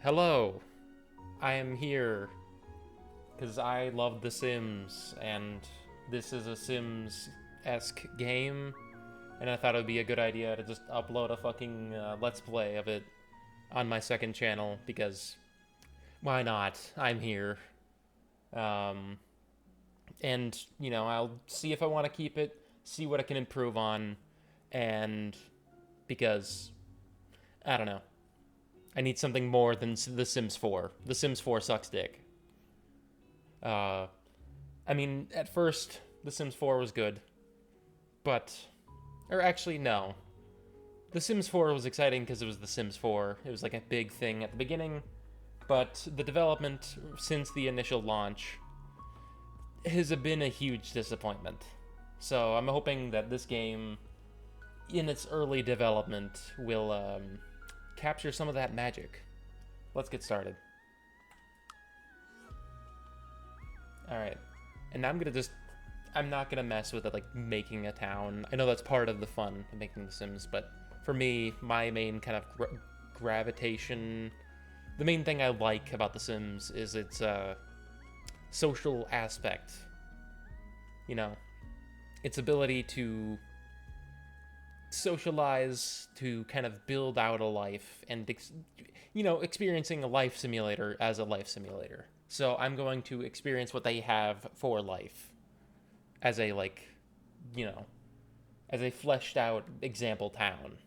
Hello, I am here because I love The Sims, and this is a Sims-esque game, and I thought it would be a good idea to just upload a fucking Let's Play of it on my second channel, because why not? I'm here. Um, I'll see if I want to keep it, see what I can improve on, and because, I don't know, I need something more than The Sims 4. The Sims 4 sucks dick. Uh, I mean, at first, The Sims 4 was good, but. Or actually, no. The Sims 4 was exciting because it was The Sims 4. It was like a big thing at the beginning, but the development since the initial launch has been a huge disappointment. So I'm hoping that this game, in its early development, will capture some of that magic. Let's get started. Alright. And I'm gonna just I'm not gonna mess with it like making a town. I know that's part of the fun of making The Sims, but for me, my main kind of gravitation, the main thing I like about The Sims is its social aspect. You know, its ability to socialize, to kind of build out a life, and experiencing a life simulator as a life simulator. So I'm going to experience what they have for life as a you know, as a fleshed out example town.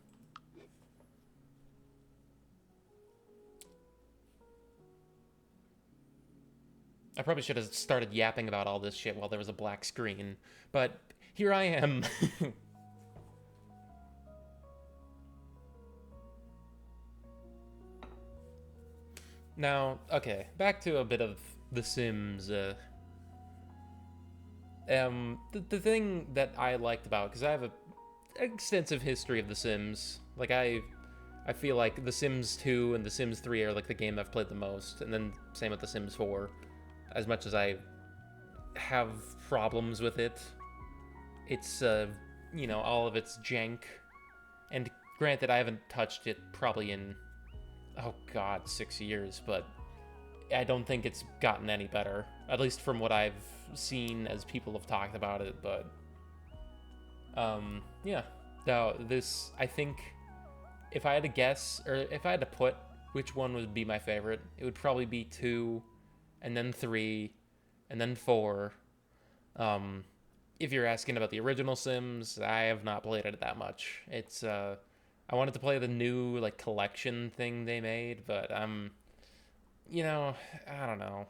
I probably should have started yapping about all this shit while there was a black screen, but here I am. Now, okay, back to a bit of The Sims. The thing that I liked about, because I have a extensive history of The Sims. Like I feel like The Sims 2 and The Sims 3 are like the game I've played the most, and then same with The Sims 4. As much as I have problems with it, it's all of its jank. And granted, I haven't touched it probably in, oh god, 6 years, but I don't think it's gotten any better. At least from what I've seen as people have talked about it. But yeah. Now this, I think, if I had to guess, or if I had to put which one would be my favorite, it would probably be 2, and then 3, and then 4. Um, if you're asking about the original Sims, I have not played it that much. It's I wanted to play the new like collection thing they made, but I don't know.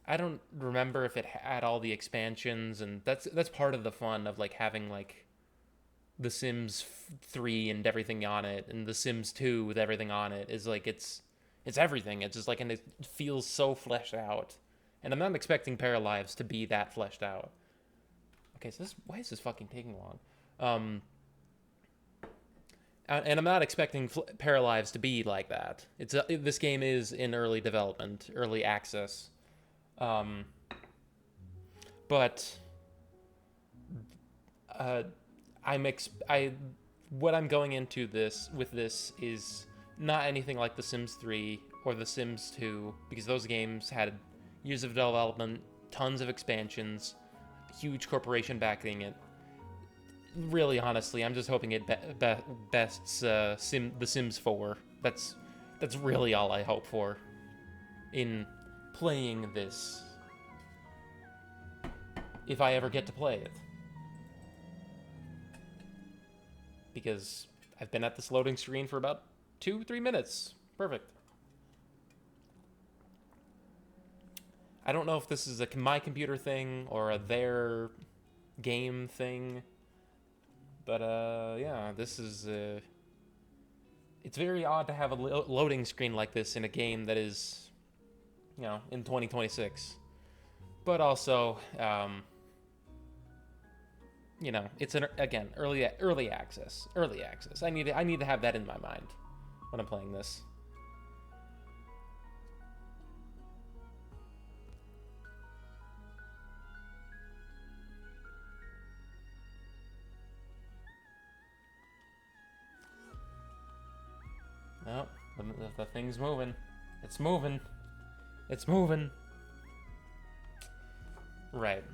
I don't remember if it had all the expansions, and that's part of the fun of like having like the Sims 3 and everything on it, and the Sims 2 with everything on it is like it's everything. It's just like, and it feels so fleshed out. And I'm not expecting Paralives to be that fleshed out. Okay, so why is this fucking taking long? Um, and I'm not expecting Paralives to be like that. This game is in early development, early access. Um, but uh, I what I'm going into this with this is not anything like The Sims 3 or The Sims 2, because those games had years of development, tons of expansions, huge corporation backing it. Really, honestly, I'm just hoping it bests The Sims 4. That's really all I hope for in playing this, if I ever get to play it. Because I've been at this loading screen for about 2-3 minutes. Perfect. I don't know if this is a my computer thing or a their game thing, but yeah, this is it's very odd to have a loading screen like this in a game that is, in 2026. But also, it's again early access. Early access. I need to have that in my mind when I'm playing this. No, the thing's moving. It's moving. It's moving. Right.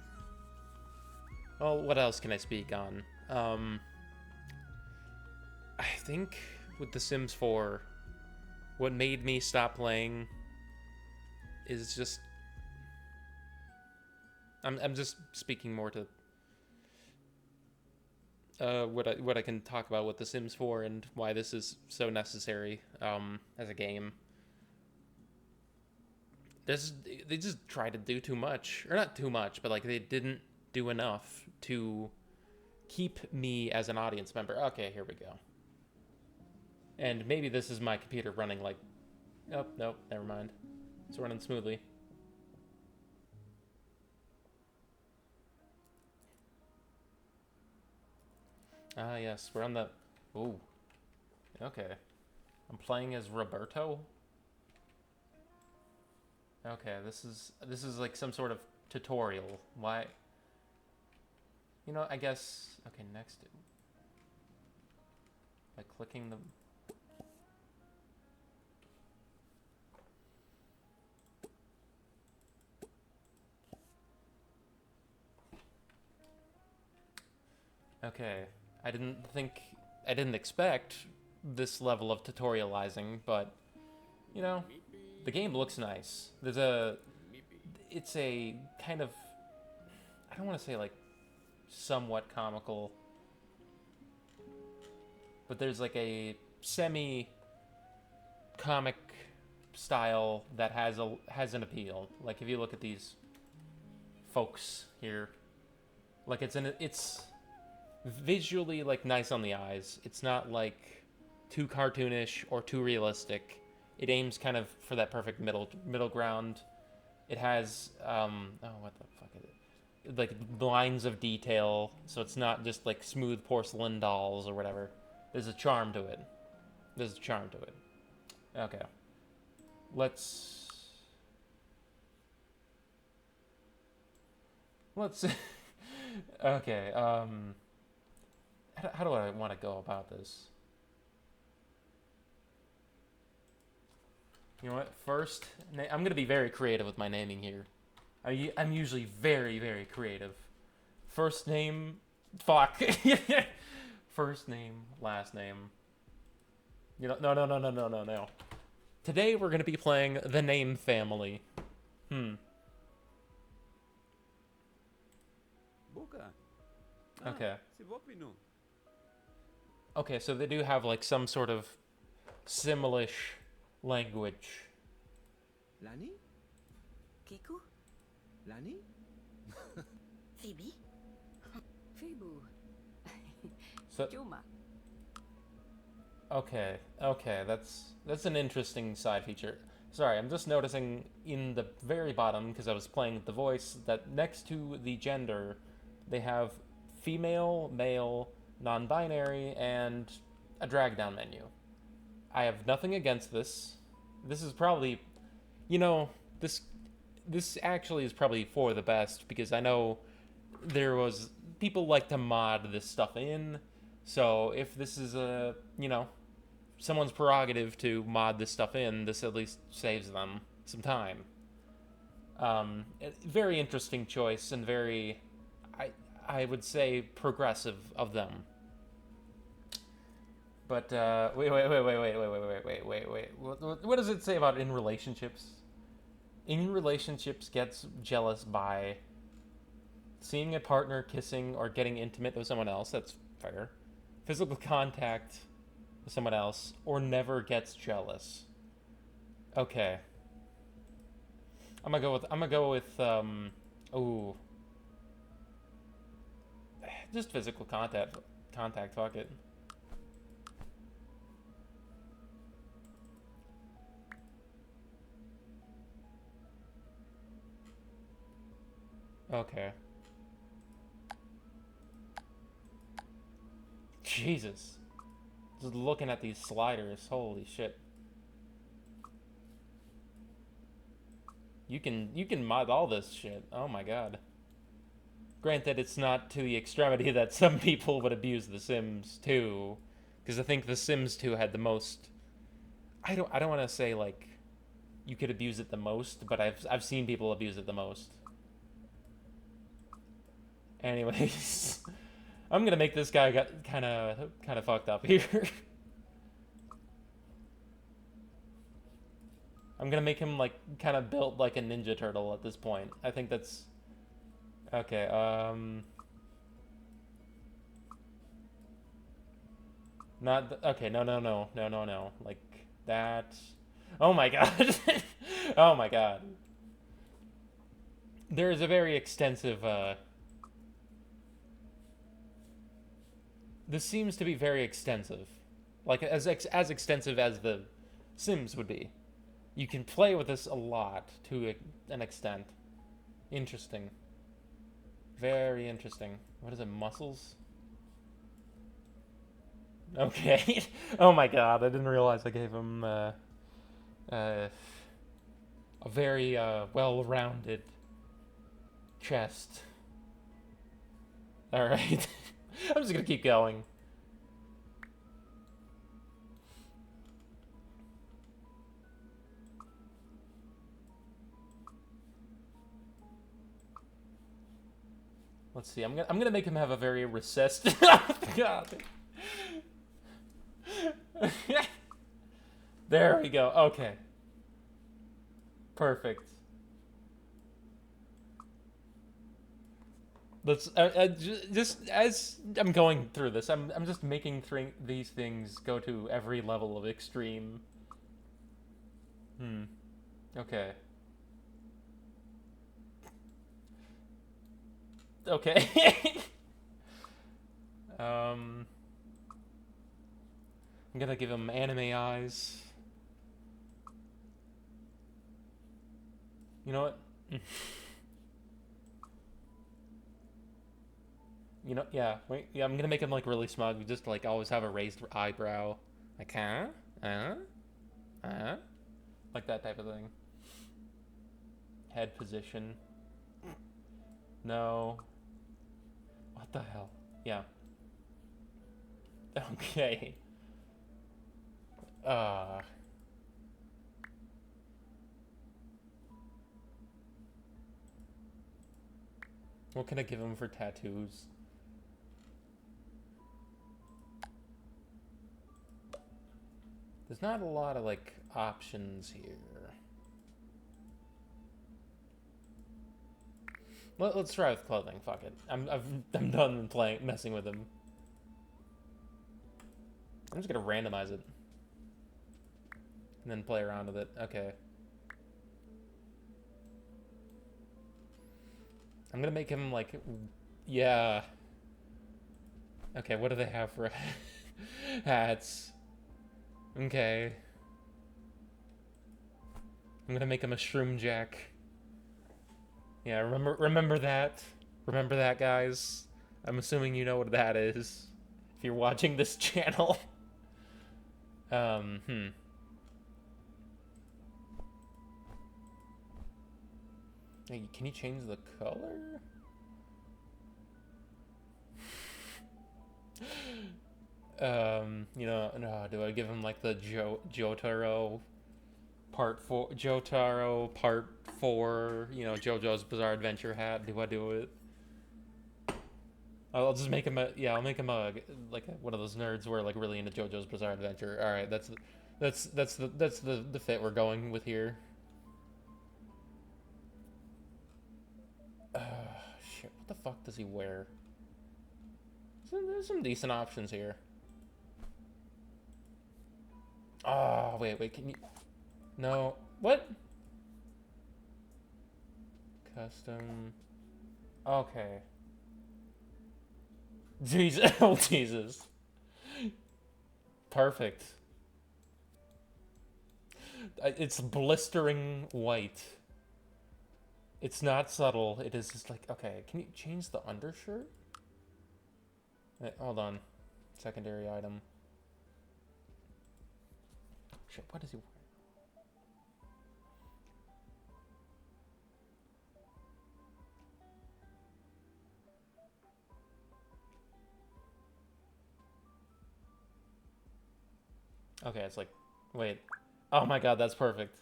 Well, what else can I speak on? I think with The Sims 4, what made me stop playing is just... I'm just speaking more to what I can talk about with The Sims 4 and why this is so necessary as a game. They just try to do too much, or not too much, but like they didn't do enough to keep me as an audience member. Okay, here we go. And maybe this is my computer running like... Oh, nope, never mind. It's running smoothly. Ah, yes, we're on the... Ooh. Okay. I'm playing as Roberto. Okay, this is like some sort of tutorial. Why? You know, I guess... Okay, next... By clicking the... Okay, I didn't expect this level of tutorializing, but, you know, the game looks nice. It's a kind of, I don't want to say like somewhat comical, but there's like a semi-comic style that has an appeal. Like if you look at these folks here, like it's visually like nice on the eyes. It's not like too cartoonish or too realistic. It aims kind of for that perfect middle ground. It has oh, what the fuck is it? Like lines of detail, so it's not just like smooth porcelain dolls or whatever. There's a charm to it. Okay. Let's okay, how do I want to go about this? You know what? First, I'm going to be very creative with my naming here. I'm usually very, very creative. First name, fuck. First name, last name. You know, no. Today we're going to be playing the name family. Okay. Okay, so they do have like some sort of Simlish language. Lani? Kiku? Lani? Phoebe? Phoebe. So Juma. okay, that's an interesting side feature. Sorry, I'm just noticing in the very bottom, because I was playing with the voice, that next to the gender, they have female, male, non-binary, and a drag-down menu. I have nothing against this. This is probably, you know, this actually is probably for the best, because I know people like to mod this stuff in, so if this is someone's prerogative to mod this stuff in, this at least saves them some time. Very interesting choice and very, I would say, progressive of them. But wait. What does it say about in relationships? In relationships gets jealous by seeing a partner kissing or getting intimate with someone else. That's fair. Physical contact with someone else, or never gets jealous. Okay. I'm gonna go with ooh. Just physical contact, fuck it. Okay. Jesus. Just looking at these sliders, holy shit. You can mod all this shit. Oh my god. Granted, it's not to the extremity that some people would abuse The Sims 2, because I think The Sims 2 had the most... I don't want to say, like, you could abuse it the most, but I've seen people abuse it the most. Anyways, I'm gonna make this guy kind of fucked up here. I'm gonna make him like kind of built like a Ninja Turtle at this point. I think that's okay. Okay. No. Like that. Oh my god. Oh my god. There is a very extensive. This seems to be very extensive, like as extensive as the Sims would be. You can play with this a lot to an extent. Interesting. Very interesting. What is it? Muscles? Okay. Oh my god, I didn't realize I gave him a very well-rounded chest. Alright. I'm just gonna keep going. Let's see. I'm gonna make him have a very recessed. God. There we go. Okay. Perfect. Let's just as I'm going through this, I'm just making these things go to every level of extreme. Okay. Okay. I'm gonna give him anime eyes. You know what? You know, yeah, wait, yeah, I'm gonna make him like really smug, just like always have a raised eyebrow, like like that type of thing. Head position. No. What the hell? Yeah. Okay. What can I give him for tattoos? There's not a lot of like options here. Let's try with clothing. Fuck it. I'm done messing with him. I'm just gonna randomize it and then play around with it. Okay. I'm gonna make him like, yeah. Okay, what do they have for hats? Okay. I'm gonna make him a shroom jack. Yeah, remember that? Remember that, guys? I'm assuming you know what that is. If you're watching this channel. Can you change the color? You know, no, do I give him like the Jotaro part 4, you know, JoJo's Bizarre Adventure hat? Do I do it? I'll just make him I'll make him one of those nerds who are like really into JoJo's Bizarre Adventure. All right, that's the fit we're going with here. Shit, what the fuck does he wear? There's some decent options here. Oh, wait, can you... No, what? Custom... Okay. Jesus, oh Jesus. Perfect. It's blistering white. It's not subtle, it is just like, okay, can you change the undershirt? Wait, hold on. Secondary item. Shit, what is he wearing? Okay, it's like, wait. Oh my god, that's perfect.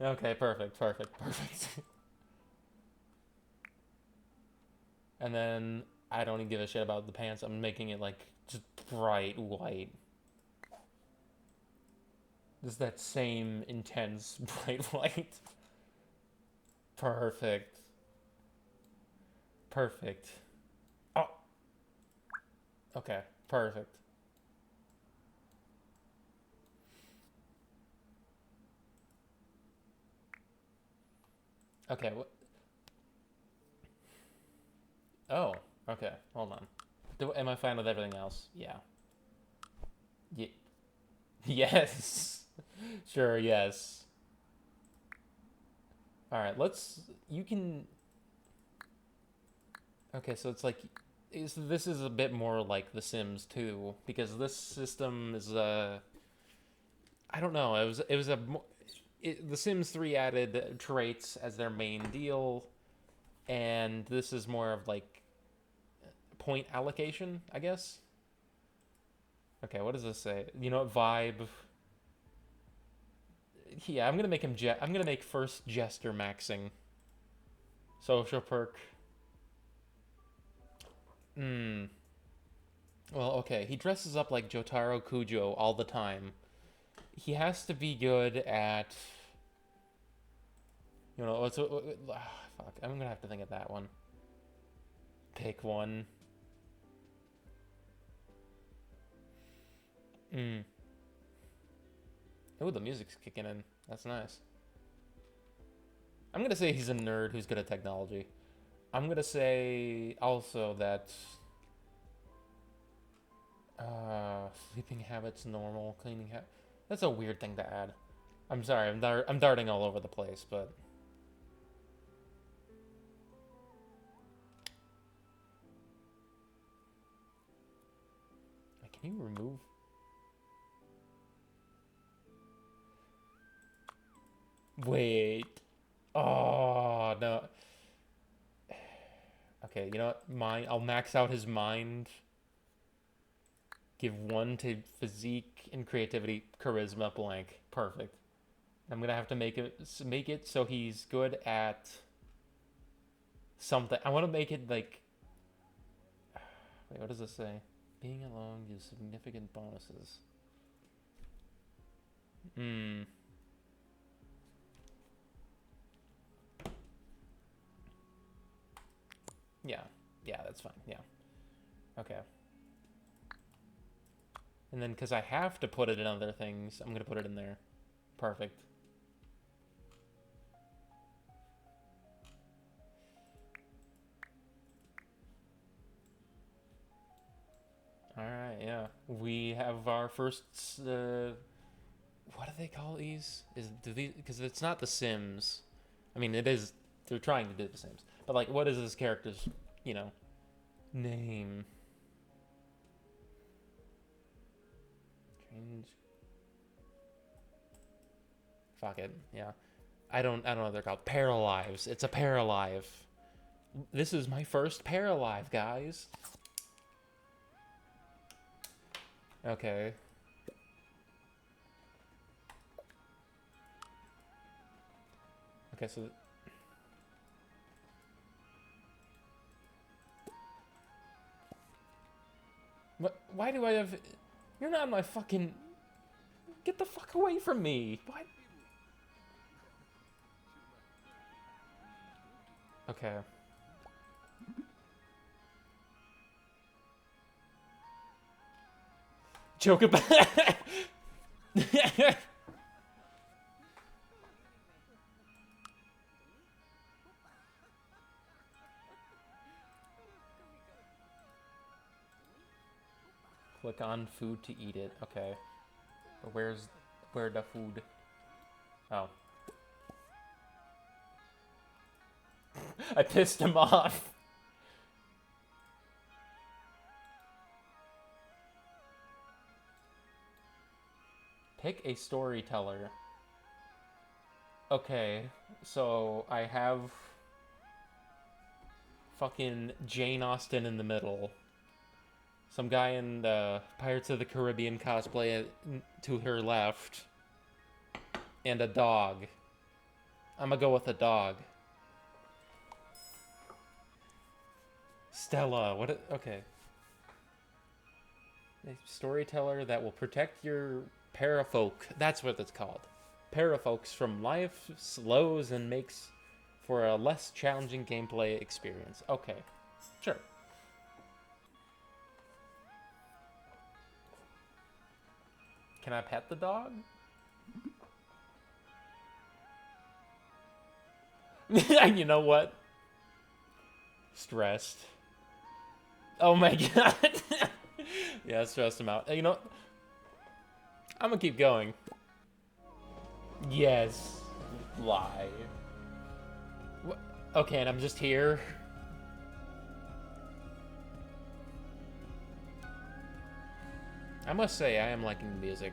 Okay, perfect, perfect, perfect. And then I don't even give a shit about the pants. I'm making it like just bright white. Just that same intense bright white. Perfect. Perfect. Oh, okay. Perfect. Okay. Oh, okay. Hold on. Am I fine with everything else? Yeah. Ye- yes. Sure, yes. All right, let's. You can. Okay, so it's like. This is a bit more like The Sims 2 because this system is I don't know. It was The Sims 3 added traits as their main deal, and this is more of like point allocation, I guess. Okay, what does this say? You know what, vibe. Yeah, I'm gonna make him I'm gonna make first jester maxing. Social perk. Hmm. Well, okay. He dresses up like Jotaro Kujo all the time. He has to be good at. Fuck. I'm gonna have to think of that one. Pick one. Hmm. Oh, the music's kicking in. That's nice. I'm gonna say he's a nerd who's good at technology. I'm gonna say also that sleeping habits normal, cleaning habits. That's a weird thing to add. I'm sorry, I'm darting all over the place, but can you remove? Wait. Oh no. Okay, you know what? I'll max out his mind. Give one to physique and creativity, charisma blank. Perfect. I'm gonna have to make it so he's good at something. I want to make it like. Wait, what does this say? Being alone gives significant bonuses. Hmm. Yeah. Yeah, that's fine. Yeah. Okay. And then because I have to put it in other things, I'm gonna put it in there. Perfect. All right. Yeah. We have our first. What do they call these? Because it's not The Sims. I mean, it is. They're trying to do The Sims, but like, what is this character's, you know, name? Change. Fuck it. Yeah. I don't know what they're called. Paralives. It's a Paralive. This is my first Paralive, guys. Okay. Okay, so why do I have? You're not my fucking. Get the fuck away from me. What? Okay. Joke about. Click on food to eat it. Okay. But where the food? Oh. I pissed him off. Pick a storyteller. Okay, so I have fucking Jane Austen in the middle. Some guy in Pirates of the Caribbean cosplay to her left. And a dog. I'm gonna go with a dog. Stella, what? Okay. A storyteller that will protect your parafolk. That's what it's called. Parafolks from life's lows and makes for a less challenging gameplay experience. Okay, sure. Can I pet the dog? You know what? Stressed. Oh my god. Yeah, stressed him out. You know, I'm gonna keep going. Yes. Lie. What? Okay, and I'm just here. I must say, I am liking the music.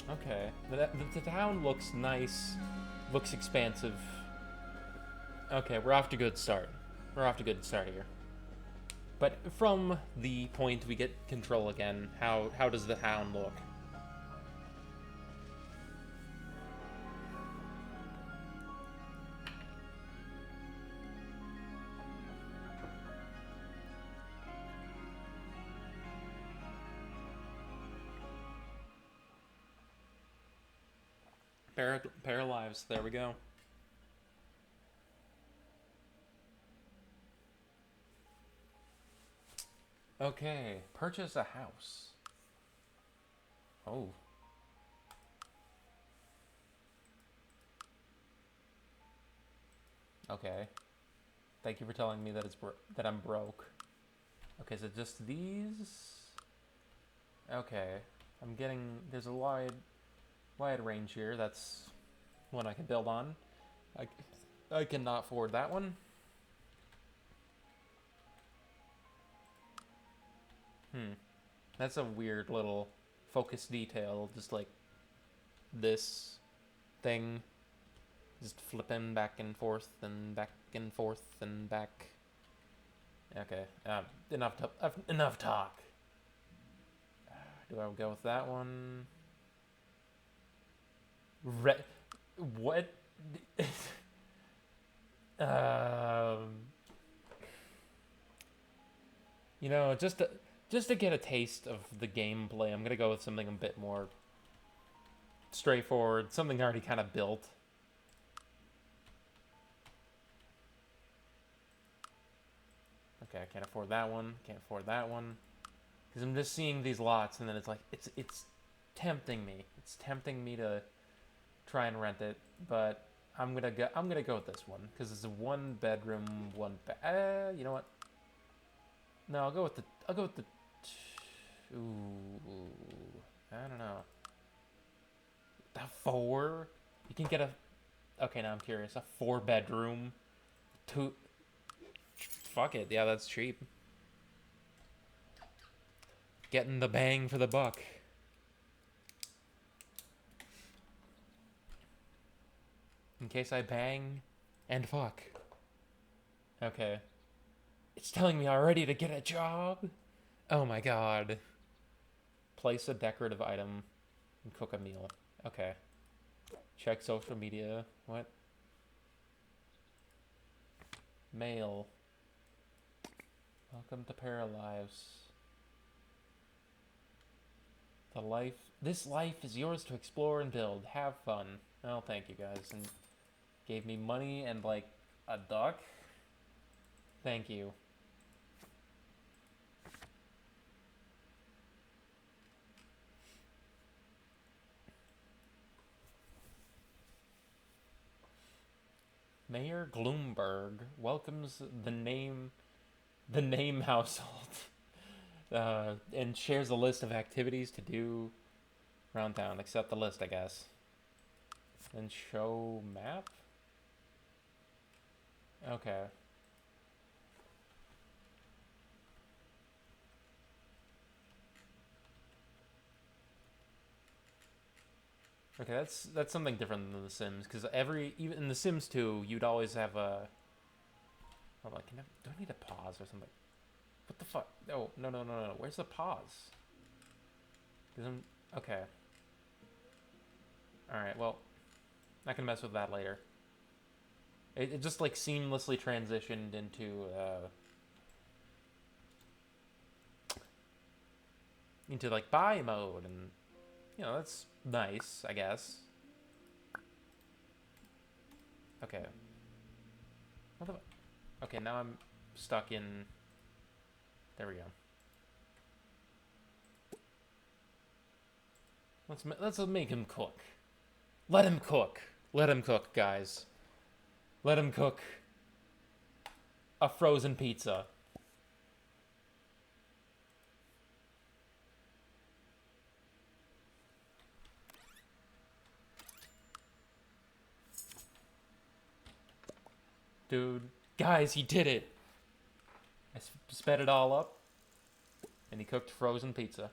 Okay. The town looks nice. Looks expansive. Okay, we're off to a good start. We're off to a good start here. But from the point we get control again, how does the town look? Paralives, there we go. Okay, purchase a house. Oh. Okay. Thank you for telling me that that I'm broke. Okay, so just these. Okay, I'm getting. There's a wide range here. That's one I can build on. I cannot afford that one. That's a weird little focus detail. Just like this thing, just flipping back and forth and back and forth and back. Okay, enough talk. Do I go with that one? What? You know, just to get a taste of the gameplay, I'm gonna go with something a bit more straightforward, something already kind of built. Okay, I can't afford that one. Can't afford that one. Because I'm just seeing these lots, and then it's like it's tempting me. It's tempting me to try and rent it, but I'm gonna go with this one because it's a 1 bedroom, you know what? No, I'll go with the ooh, I don't know. The 4? You can get a. Okay, now I'm curious. A 4 bedroom, 2. Fuck it. Yeah, that's cheap. Getting the bang for the buck. In case I bang and fuck. Okay. It's telling me already to get a job? Oh my god. Place a decorative item and cook a meal. Okay. Check social media. What? Mail. Welcome to Paralives. This life is yours to explore and build. Have fun. Well, thank you guys. And gave me money and like a duck. Thank you. Mayor Gloomberg welcomes the name household and shares a list of activities to do around town. Accept the list, I guess. Then show map? Okay. Okay, that's something different than The Sims, because even in The Sims 2, you'd always have a Hold on, do I need to pause or something? What the fuck? Oh, no, no, no, no. Where's the pause? Okay. Alright, well, I can mess with that later. It just, like, seamlessly transitioned into, like, buy mode, and, you know, that's nice, I guess. Okay. Okay, now I'm stuck in... There we go. Let's make him cook. Let him cook. Let him cook, guys. Let him cook a frozen pizza. Dude, guys, he did it. I sped it all up, and he cooked frozen pizza.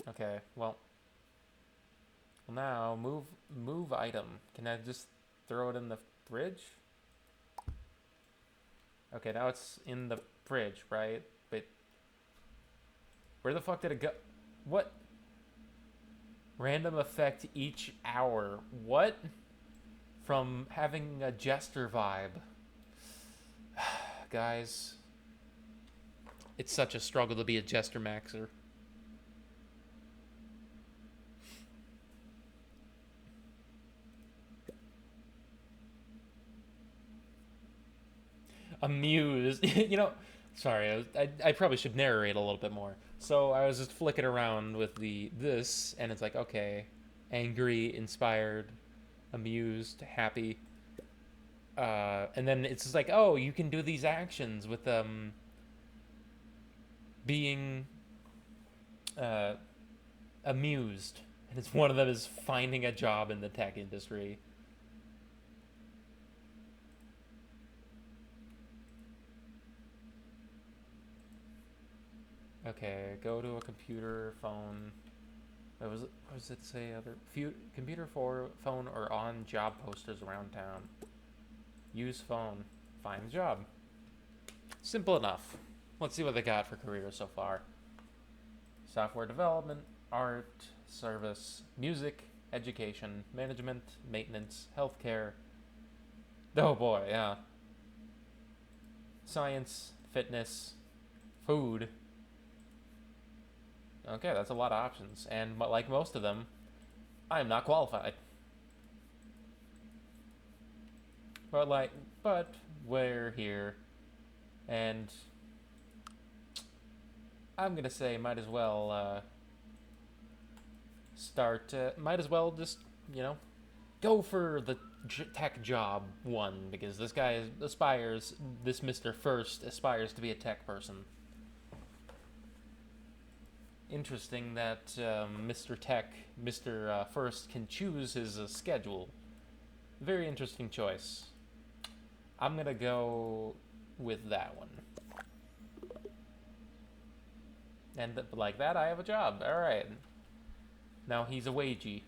Okay, well now move item. Can I just throw it in the fridge? Okay, now it's in the fridge, right? But where the fuck did it go? What? Random effect each hour. What? From having a jester vibe. Guys, it's such a struggle to be a jester maxer. Amused. You know, sorry, I probably should narrate a little bit more. So I was just flicking around with this, and it's like, okay, angry, inspired, amused, happy. And then it's just like, oh, you can do these actions with being amused, and it's one of them is finding a job in the tech industry. Okay, go to a computer, phone. What does it say? Computer, phone, or on job posters around town. Use phone. Find job. Simple enough. Let's see what they got for careers so far. Software development, art, service, music, education, management, maintenance, healthcare. Oh boy, yeah. Science, fitness, food. Okay, that's a lot of options, and like most of them, I'm not qualified. But we're here, and I'm gonna say might as well might as well just, you know, go for the tech job one, because this Mr. First aspires to be a tech person. Interesting that Mr. First can choose his schedule. Very interesting choice. I'm gonna go with that one. And like that, I have a job. All right. Now he's a wagey.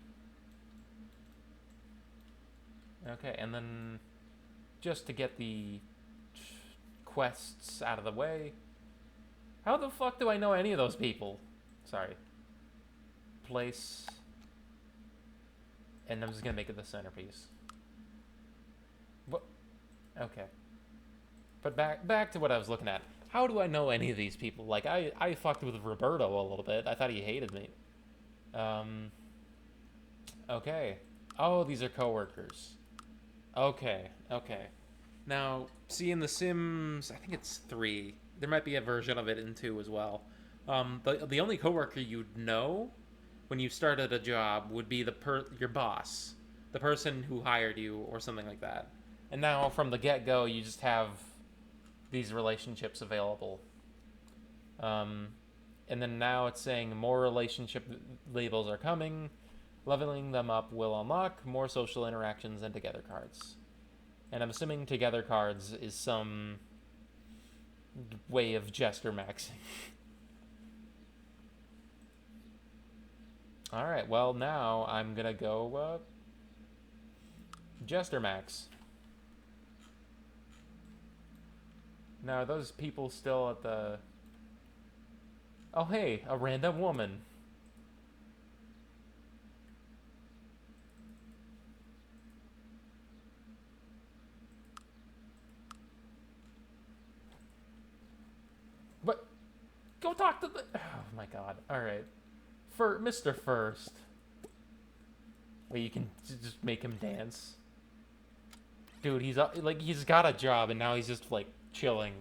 Okay, and then just to get the quests out of the way. How the fuck do I know any of those people? Sorry. Place. And I'm just gonna make it the centerpiece. What? Okay. But back to what I was looking at. How do I know any of these people? Like, I fucked with Roberto a little bit. I thought he hated me. Okay. Oh, these are coworkers. Okay. Now, see in The Sims, I think it's 3. There might be a version of it in 2 as well. The only coworker you'd know when you started a job would be your boss, the person who hired you, or something like that. And now, from the get-go, you just have these relationships available. And then now it's saying more relationship labels are coming. Leveling them up will unlock more social interactions and together cards. And I'm assuming together cards is some way of jester maxing. Alright, well now I'm gonna go Jester Max. Now, are those people still at the... Oh, hey, a random woman. But go talk to the... Oh, my God. All right. For Mr. First. Wait, you can just make him dance. Dude, he's got a job, and now he's just, like, chilling.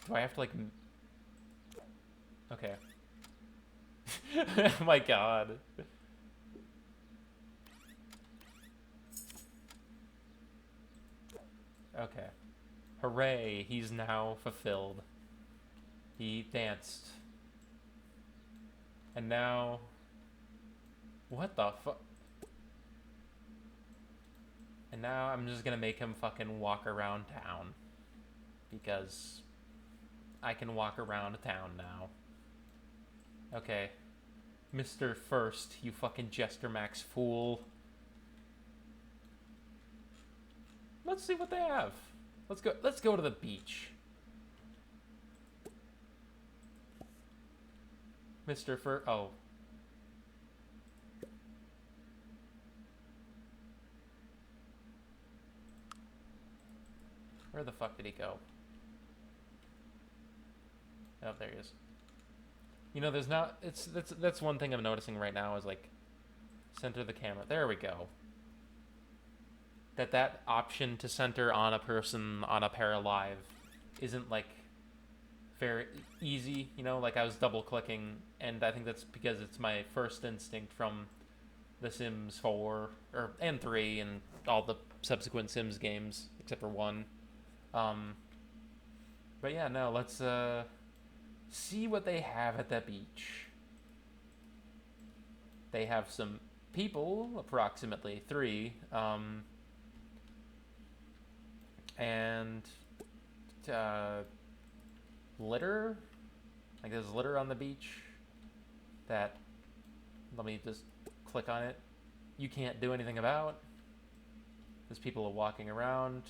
Do I have to, like... Okay. Oh my God. Okay. Hooray, he's now fulfilled. He danced. And now... What the fuck? And now I'm just gonna make him fucking walk around town. Because I can walk around town now. Okay. Mr. First, you fucking Jester Max fool. Let's see what they have. Let's go to the beach. Mr. First, oh. Where the fuck did he go? Oh, there he is. You know, there's not... That's one thing I'm noticing right now is, like, center the camera. There we go. That option to center on a person on a Paralive isn't, like, very easy, you know? Like, I was double-clicking, and I think that's because it's my first instinct from The Sims 4, and 3, and all the subsequent Sims games, except for 1. But yeah, no, let's, see what they have at the beach. They have some people, approximately 3, and litter. Like there's litter on the beach that, let me just click on it, you can't do anything about. There's people walking around.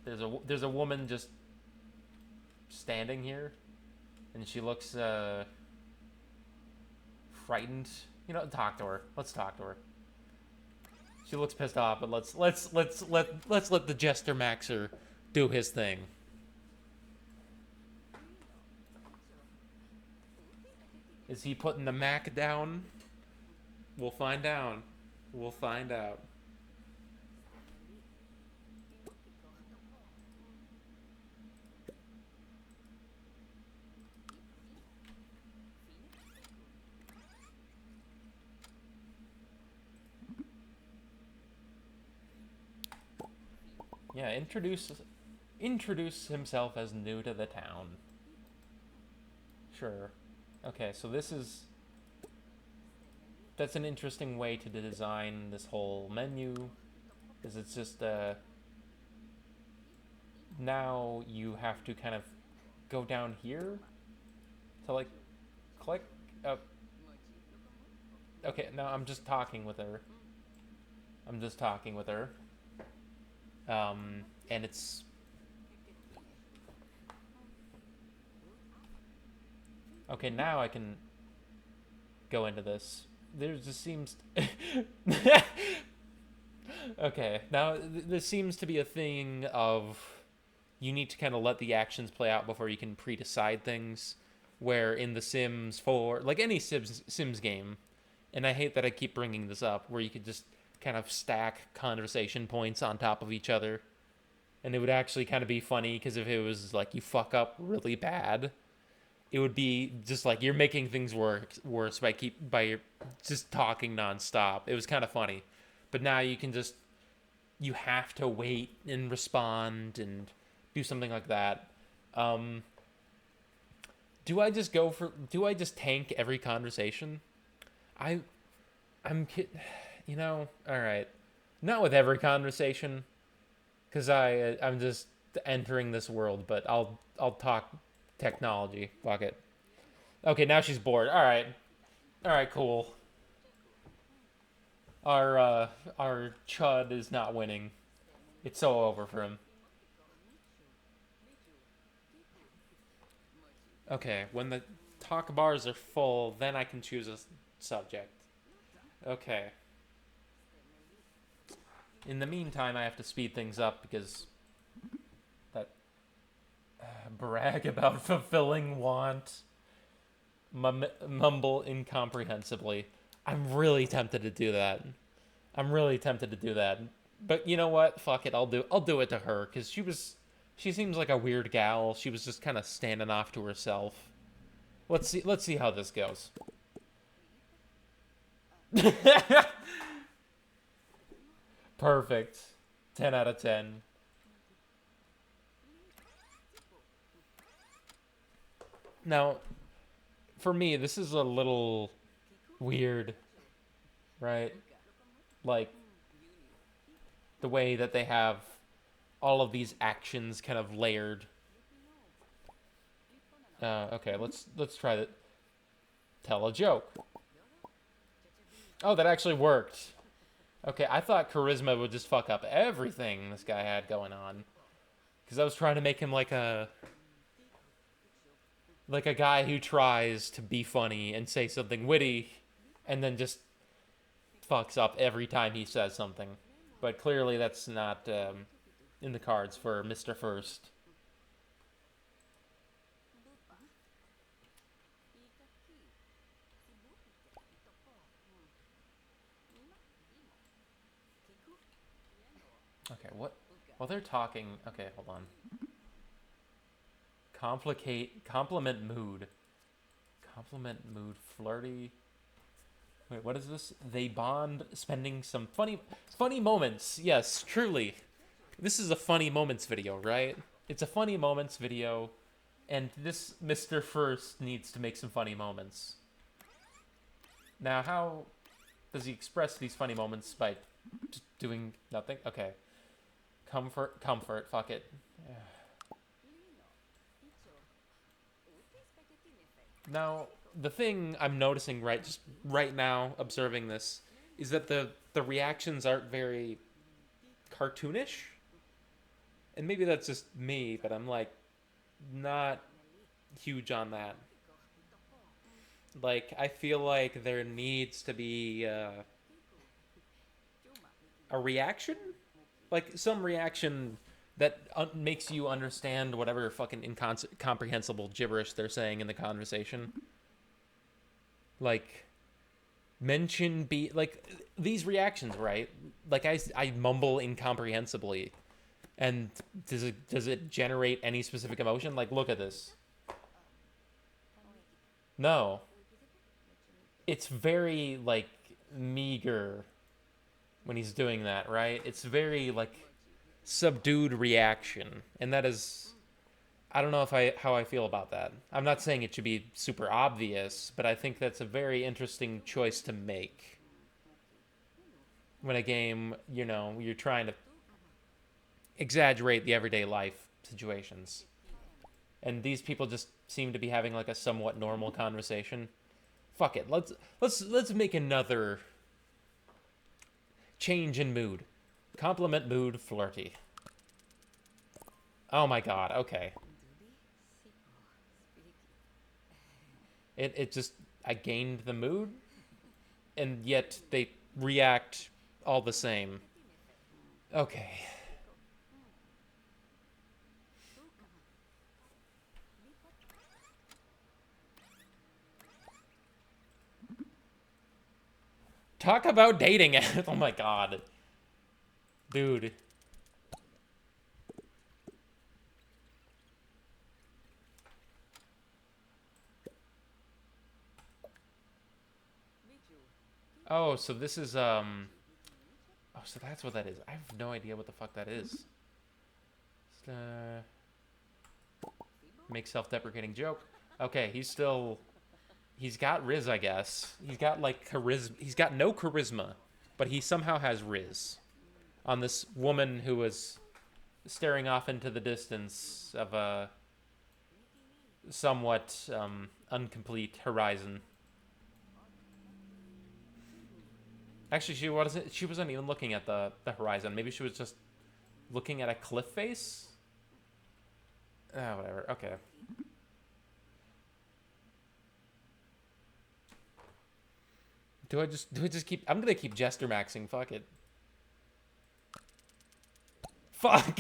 There's a woman just standing here, and she looks frightened. You know, talk to her. Let's talk to her. She looks pissed off, but let's let the Jester Maxer do his thing. Is he putting the Mac down? We'll find out. We'll find out. Yeah, introduce himself as new to the town. Sure. Okay, so that's an interesting way to design this whole menu, because it's just now you have to kind of go down here to like click up. Okay, now I'm just talking with her. And it's... Okay, now I can go into this. There just seems... Okay, now there seems to be a thing of... You need to kind of let the actions play out before you can pre-decide things. Where in The Sims 4... Like any Sims game, and I hate that I keep bringing this up, where you could just kind of stack conversation points on top of each other, and it would actually kind of be funny, because if it was like you fuck up really bad, it would be just like you're making things worse by just talking nonstop. It was kind of funny, but now you have to wait and respond and do something like that. Do I just tank every conversation? I'm kidding. You know, all right. Not with every conversation, because I'm just entering this world. But I'll talk technology. Fuck it. Okay, now she's bored. All right, cool. Our Chud is not winning. It's so over for him. Okay, when the talk bars are full, then I can choose a subject. Okay. In the meantime, I have to speed things up because that brag about fulfilling want, mumble incomprehensibly. I'm really tempted to do that. I'm really tempted to do that. But you know what? Fuck it. I'll do it to her cuz she seems like a weird gal. She was just kind of standing off to herself. Let's see how this goes. Perfect. 10 out of 10. Now, for me, this is a little weird, right? Like the way that they have all of these actions kind of layered. Okay, let's try that. Tell a joke. Oh, that actually worked. Okay, I thought charisma would just fuck up everything this guy had going on, because I was trying to make him like a guy who tries to be funny and say something witty, and then just fucks up every time he says something. But clearly, that's not in the cards for Mr. First. Okay, what? While they're talking, okay, hold on. Compliment mood. Compliment mood, flirty. Wait, what is this? They bond, spending some funny moments. Yes, truly. This is a funny moments video, right? It's a funny moments video, and this Mr. First needs to make some funny moments. Now, how does he express these funny moments? By just doing nothing? Okay. Comfort, fuck it. Now, the thing I'm noticing right now, observing this, is that the reactions aren't very cartoonish. And maybe that's just me, but I'm like not huge on that. Like, I feel like there needs to be a reaction, like some reaction that makes you understand whatever fucking incomprehensible gibberish they're saying in the conversation. Like, mention be like these reactions, right? Like I mumble incomprehensibly, and does it generate any specific emotion? Like, look at this. No, it's very like meager when he's doing that, right? It's very like subdued reaction, and that is, I don't know if I how I feel about that. I'm not saying it should be super obvious, but I think that's a very interesting choice to make when a game, you're trying to exaggerate the everyday life situations. And these people just seem to be having like a somewhat normal conversation. Fuck it. Let's make another change in mood. Compliment mood flirty. Oh my god, okay. It just, I gained the mood, and yet they react all the same. Okay. Talk about dating. Oh my god. Dude. Oh, so this is oh, so that's what that is. I have no idea what the fuck that is. Make self-deprecating joke. Okay, he's got Riz, I guess. He's got like charisma. He's got no charisma, but he somehow has Riz on this woman who was staring off into the distance of a somewhat incomplete horizon. Actually, she wasn't even looking at the horizon. Maybe she was just looking at a cliff face. Ah, whatever. Okay. Do I just keep... I'm gonna keep Jester maxing. Fuck it. Fuck!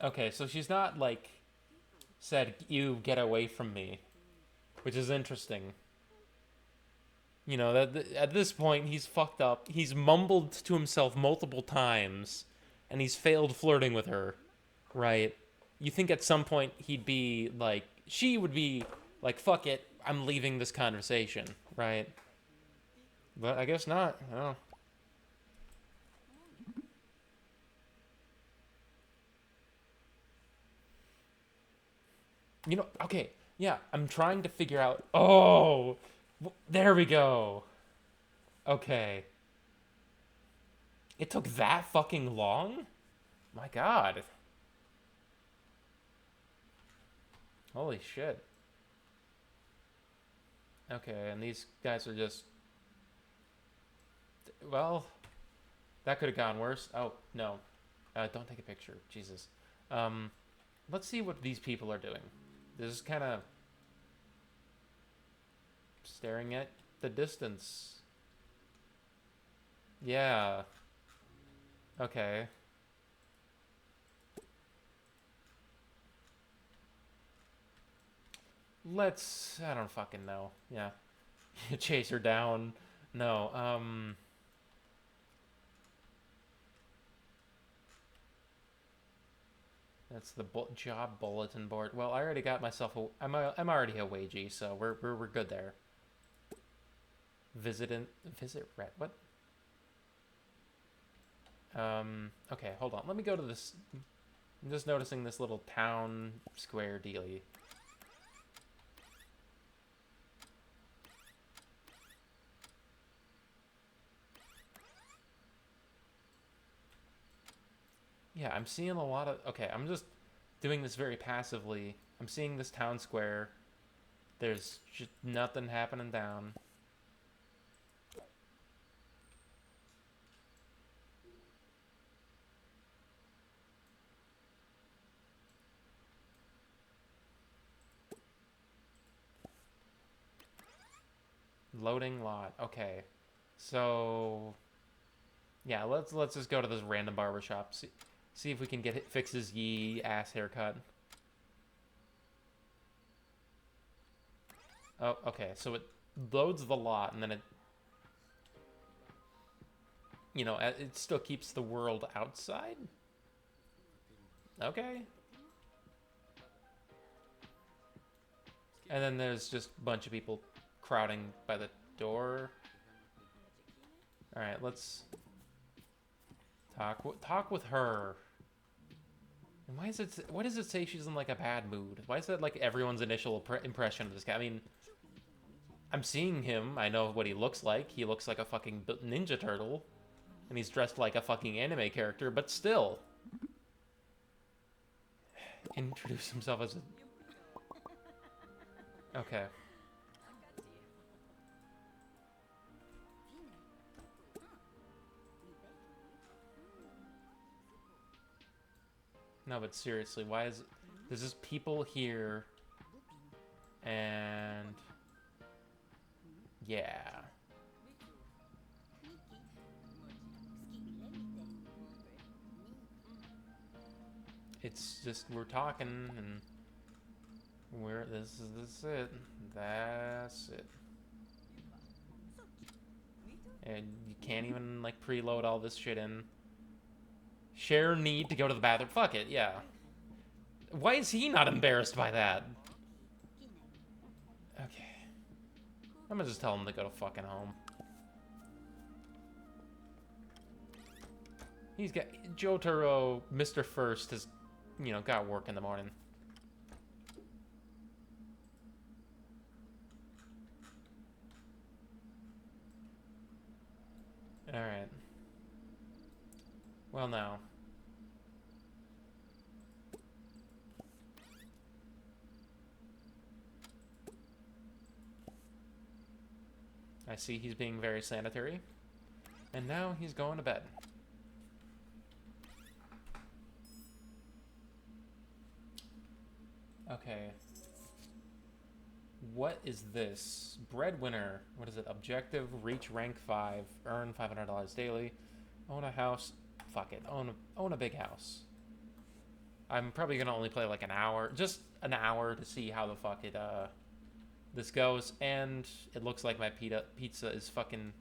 Okay, so she's not, like, said, you get away from me. Which is interesting. You know, at this point, he's fucked up. He's mumbled to himself multiple times, and he's failed flirting with her, right? You think at some point he'd be like, she would be like, fuck it, I'm leaving this conversation, right? But I guess not. Oh. You know, okay, yeah, I'm trying to figure out. Oh, there we go. Okay. It took that fucking long? My god. Holy shit. Okay, and these guys are just... Well, that could have gone worse. Oh, no. Don't take a picture. Jesus. Let's see what these people are doing. This is kind of... staring at the distance. Yeah. Okay. Let's... I don't fucking know. Yeah. Chase her down. No, that's the job bulletin board. Well, I already got myself a... I'm already a wagey, so we're good there. Visit red. What? Okay, hold on. Let me go to this... I'm just noticing this little town square dealy. Yeah, I'm seeing a lot of... Okay, I'm just doing this very passively. I'm seeing this town square. There's just nothing happening down. Loading lot. Okay. So... Yeah, let's just go to this random barbershop. See if we can fix his yee ass haircut. Oh, okay. So it loads the lot, and then it, you know, it still keeps the world outside. Okay. And then there's just a bunch of people crowding by the door. All right, let's talk with her. And why is it? What does it say she's in like a bad mood? Why is that like everyone's initial impression of this guy? I mean, I'm seeing him. I know what he looks like. He looks like a fucking Ninja Turtle, and he's dressed like a fucking anime character. But still, introduce himself as a... Okay. No, but seriously, why is... There's just people here, and... Yeah. It's just, we're talking, and... This is it. That's it. And you can't even, like, preload all this shit in. Share need to go to the bathroom. Fuck it, yeah. Why is he not embarrassed by that? Okay. I'm gonna just tell him to go to fucking home. He's got... Jotaro, Mr. First, has, you know, got work in the morning. Alright. Well, now. I see he's being very sanitary. And now he's going to bed. Okay. What is this? Breadwinner. What is it? Objective, reach rank 5, earn $500 daily, own a house. Fuck it. Own a big house. I'm probably gonna only play like an hour, just an hour to see how the fuck it this goes. And it looks like my pizza is fucking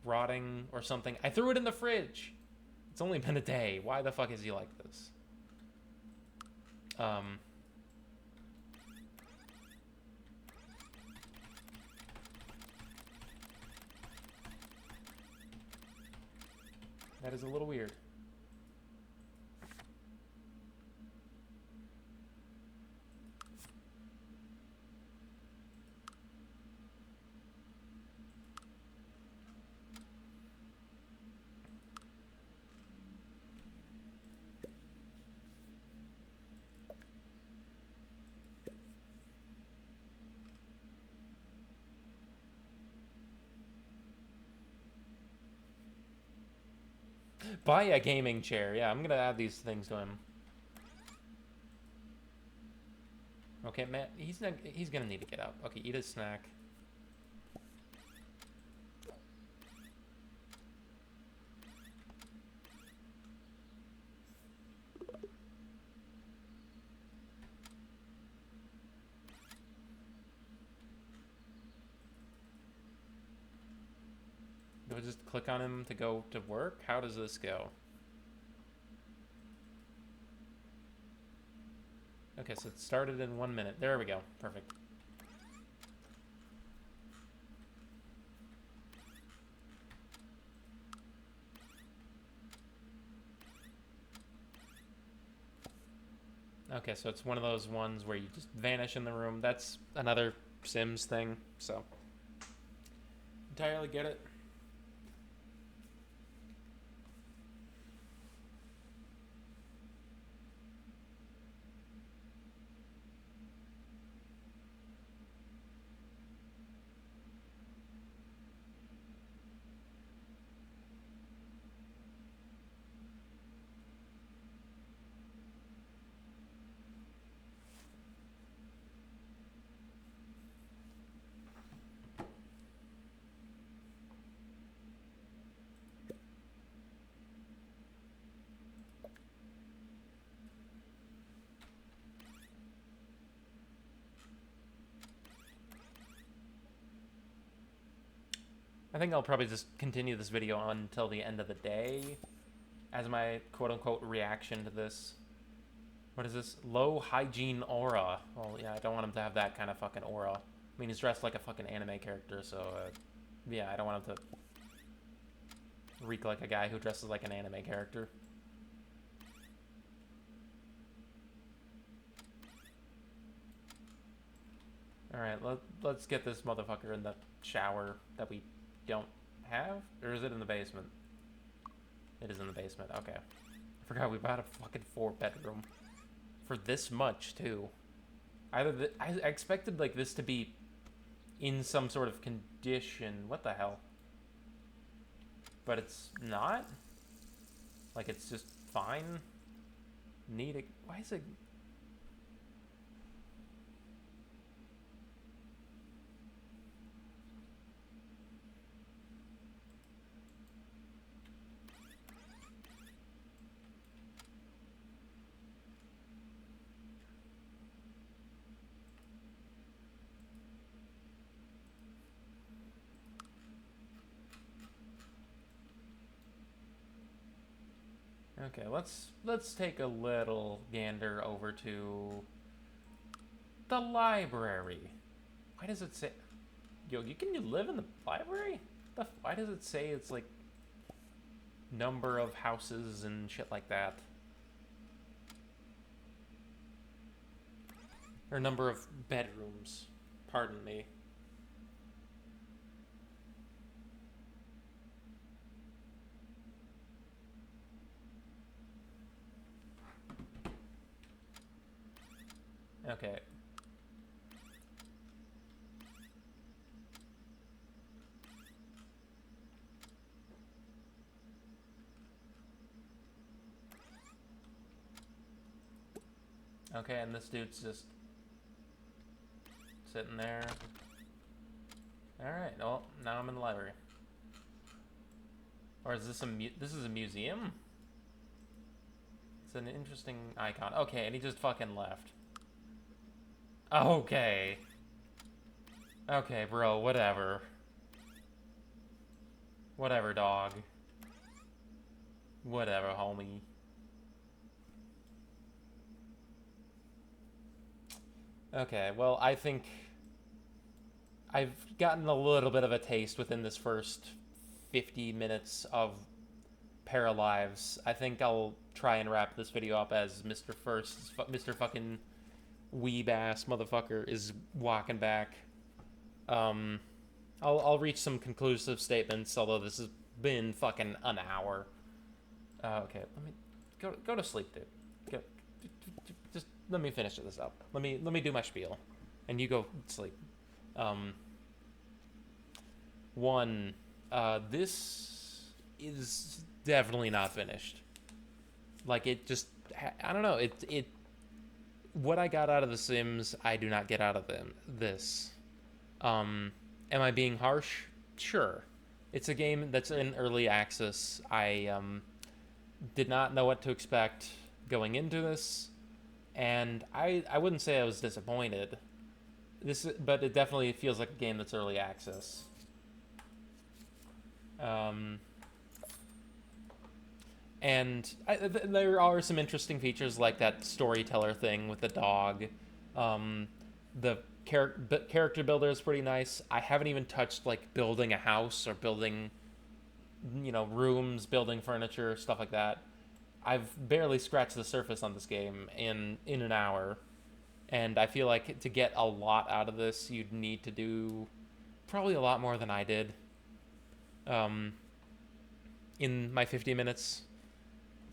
rotting or something. I threw it in the fridge. It's only been a day. Why the fuck is he like this? That is a little weird. Buy a gaming chair. Yeah, I'm gonna add these things to him. Okay, Matt, he's gonna need to get up. Okay, eat a snack. Do I just click on him to go to work? How does this go? Okay, so it started in 1 minute. There we go. Perfect. Okay, so it's one of those ones where you just vanish in the room. That's another Sims thing, so entirely get it. I think I'll probably just continue this video on until the end of the day as my quote-unquote reaction to this. What is this? Low hygiene aura. Well, yeah, I don't want him to have that kind of fucking aura. I mean, he's dressed like a fucking anime character, so, yeah, I don't want him to reek like a guy who dresses like an anime character. Alright, let's get this motherfucker in the shower that we don't have? Or is it in the basement? It is in the basement. Okay. I forgot we bought a fucking 4-bedroom. For this much, too. I expected, like, this to be in some sort of condition. What the hell? But it's not? Like, it's just fine? Why is it... Okay, let's take a little gander over to the library. Why does it say... Yo, can you live in the library? Why does it say it's like number of houses and shit like that? Or number of bedrooms. Pardon me. Okay. Okay, and this dude's just sitting there. Alright, well, now I'm in the library. Or is this this is a museum? It's an interesting icon. Okay, and he just fucking left. Okay. Okay, bro, whatever. Whatever, dog. Whatever, homie. Okay, well, I think I've gotten a little bit of a taste within this first 50 minutes of Paralives. I think I'll try and wrap this video up as Mr. fucking weeb ass motherfucker is walking back. I'll reach some conclusive statements, although this has been fucking an hour. Okay, let me go to sleep, dude. Just let me finish this up. Let me do my spiel, and you go sleep. This is definitely not finished. Like, it just, I don't know. It what I got out of The Sims, I do not get out of this. Am I being harsh? Sure. It's a game that's in early access. I did not know what to expect going into this, and I wouldn't say I was disappointed. But it definitely feels like a game that's early access. And there are some interesting features like that storyteller thing with the dog. The character builder is pretty nice. I haven't even touched like building a house or building, rooms, building furniture, stuff like that. I've barely scratched the surface on this game in an hour. And I feel like to get a lot out of this, you'd need to do probably a lot more than I did in my 50 minutes.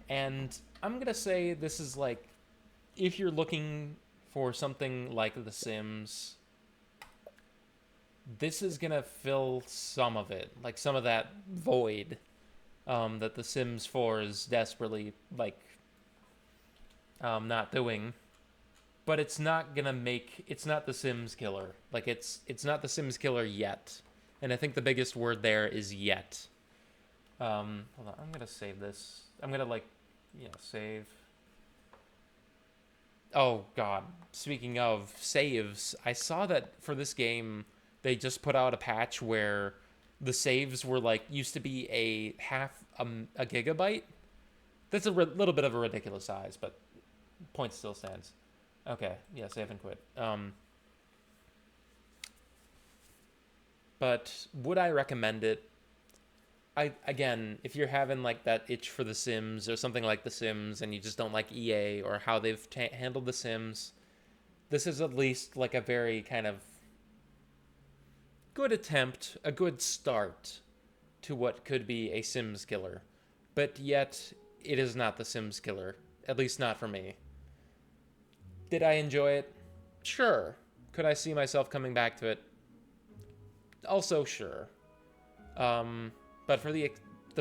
And I'm going to say this is like, if you're looking for something like The Sims, this is going to fill some of it. Like some of that void that The Sims 4 is desperately, not doing. But it's not gonna it's not the Sims killer. Like, it's not the Sims killer yet. And I think the biggest word there is yet. Hold on, I'm gonna save this. I'm gonna, save. Oh, God. Speaking of saves, I saw that for this game, they just put out a patch where the saves were, used to be a gigabyte. That's a little bit of a ridiculous size, but point still stands. Okay, yeah, save and quit. But would I recommend it? Again, if you're having that itch for The Sims or something like The Sims and you just don't like EA or how they've handled The Sims, this is at least a very kind of good attempt, a good start to what could be a Sims killer. But yet, it is not the Sims killer, at least not for me. Did I enjoy it? Sure. Could I see myself coming back to it? Also, sure. But for the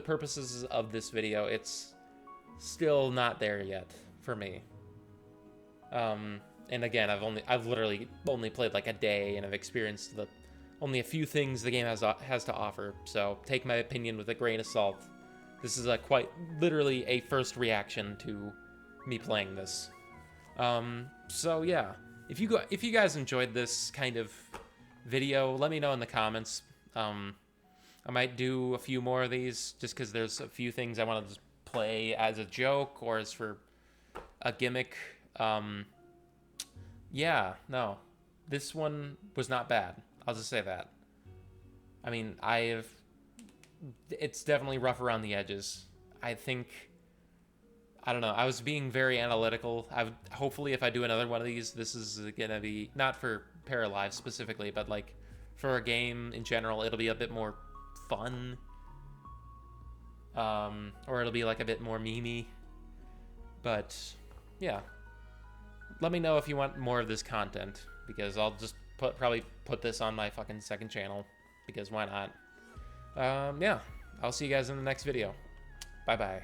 purposes of this video, it's still not there yet for me. And again, I've literally only played a day, and I've experienced only a few things the game has to offer. So take my opinion with a grain of salt. This is quite literally a first reaction to me playing this. So yeah, if you guys enjoyed this kind of video, let me know in the comments. I might do a few more of these just because there's a few things I want to just play as a joke or as for a gimmick. Yeah, no, this one was not bad. I'll just say that. I mean, it's definitely rough around the edges. I don't know. I was being very analytical. Hopefully, if I do another one of these, this is gonna be not for Paralives specifically, but for a game in general, it'll be a bit more fun, or it'll be a bit more memey. But yeah, let me know if you want more of this content, because I'll just probably put this on my fucking second channel, because why not? Yeah, I'll see you guys in the next video. Bye bye.